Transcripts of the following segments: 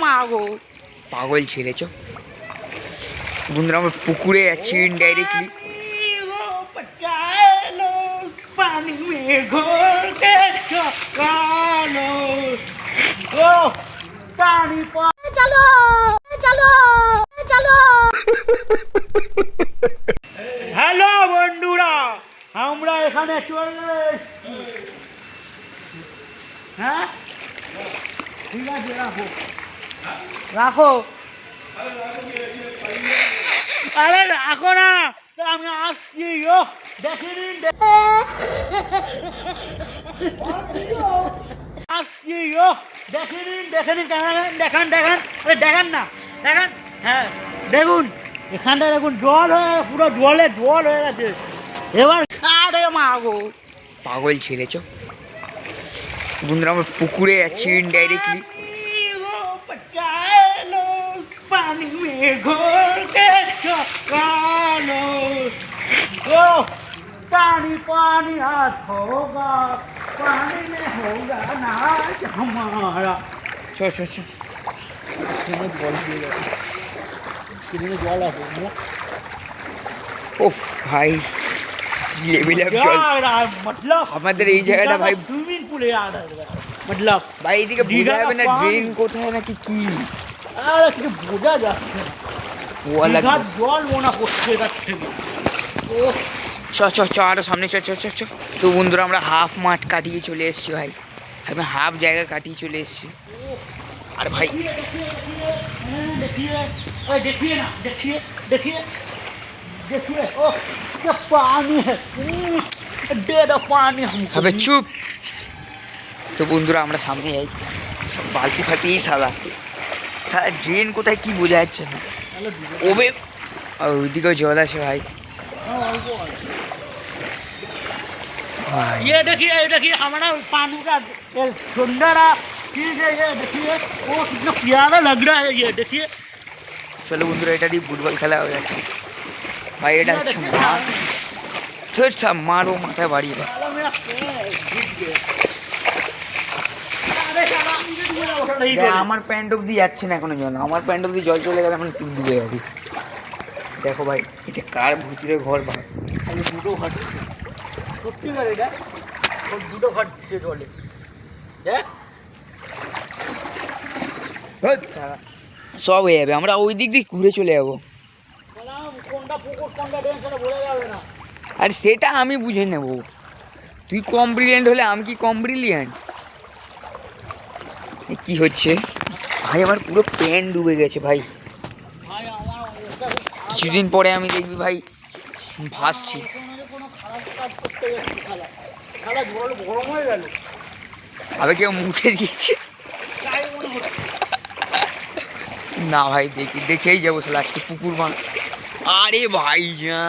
মাগো পাগল ছেড়েছ বন্ধুরা, আমরা পুকুরে যাচ্ছি ইনডাইরেক্টলি। पानी में घोल के चलो ओ पानी चलो चलो चलो। हेलो बंधुरा, আমরা এখানে চলে এসেছি। হ্যাঁ ঠিক আছে, রাখো রাখো, আরে রাখো না, আমি আসছি। ও দেখে নিন আসছি, ও দেখে নিন দেখে নিন, দেখান দেখান, আরে দেখান না, দেখান। হ্যাঁ দেখুন, এখানটা দেখুন জল হয়ে পুরো জলে জল হয়ে গেছে। এবার আরে মাগো পাগল ছেড়েছ বন্ধুরা, আমরা পুকুরে যাচ্ছি ইনডাইরেক্টলি। पानी में घोल के चलो ओ पानी पानी हाथ होगा, पानी में होगा नाच हमारा। चल चल चल, जल दिए स्क्रीन जल है। ও ভাই লেভেল আপ জল, मतलब আমাদের এই জায়গাটা ভাই সুইমিং পুলে मतलब ভাই এদিকে বোঝা যাবে না ড্রেন কোথায় নাকি কি, আরে কিছু বোঝা যাচ্ছে না। ওয়ালা জল মনে করছে এটার থেকে। ও চ চ চ আরো সামনে চ চ চ চ। তো বন্ধুরা, আমরা হাফ মাঠ কাটিয়ে চলে এসেছি ভাই, আমি হাফ জায়গা কাটিয়ে চলে এসেছি। আর ভাই देखिए देखिए ना, देखिए देखिए देखिए, ओ क्या पानी है, दे दो पानी हमको। अबे चुप। তো বন্ধুরা, আমরা সামনে যাই, সব বালতি ফাটিয়েই সাদা সারা ড্রেন কোথায় কি বোঝা যাচ্ছে না। ওবে ওইদিকেও জল আছে ভাই। ये देखिए हमारा पानी का सुंदर चीज है, ये देखिए वो कितना प्यारा लग रहा है, ये देखिए। চলো বন্ধুরা, এটা দিয়ে ফুটবল খেলা হয়ে যাচ্ছে ভাই। এটা হচ্ছে মাঠ, মারো মাথায় বাড়িয়ে বা। আমার প্যান্ট অব্দি যাচ্ছে না এখনো জল, আমার প্যান্ট অব্দি জল চলে গেলে এখন টুক ডুবে যাবি। দেখো ভাই, এটা কার ভুতুরে ঘর ভাই, দুটো ঘর সত্যিকার, এটা দুটো ঘর দিচ্ছে জলে। দেখ সব হয়ে যাবে, আমরা ওই দিক দিয়ে ঘুরে চলে যাবো। আর সেটা আমি বুঝে নেব, তুই কম ব্রিলিয়েন্ট হলে আমি কি কম ব্রিলিয়েন্ট? কি হচ্ছে ভাই, আমার পুরো প্যান্ট ডুবে গেছে ভাই। কিছুদিন পরে আমি দেখবি ভাই ভাসছি। আবে কেউ মুছে দিয়েছে না ভাই, দেখেই যাবো সালা আজকে পুকুর মা। আরে ভাই যা,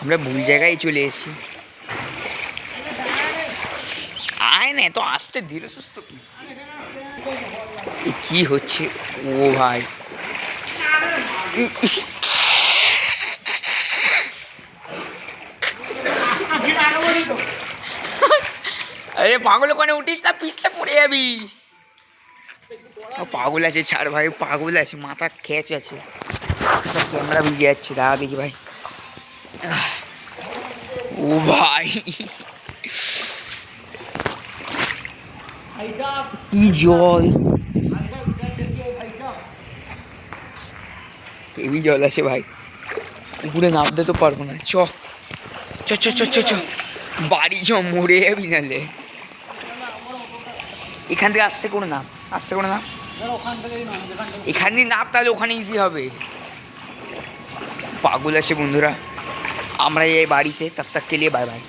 আমরা ভুল জায়গায় চলে এসেছি। আয় না তো আসতে, ধীরে সুস্থ কি হচ্ছে ও ভাই। আরে পাগল, ওখানে উঠিস না, পিছলে পড়ে যাবি। পাগল আছে, ছাড় ভাই, পাগল আছে, মাথা খেচ আছে। ক্যামেরা ভিজে যাচ্ছে, দাঁড়া দেখি ভাই। ও ভাই কি জল, কেবি জল আছে ভাই, উপরে নামতে তো পারবো না। চ চ চ চ চ চ বাড়ি চ, মরে যাবি নালে। এখান থেকে আসতে করে নাম, আসতে করে নাম, এখান দিয়ে নাম, তাহলে ওখানে ইজি হবে। পাগল আছে বন্ধুরা, আমরা এই বাড়িতে তব তক কে লিয়ে বাই বাই।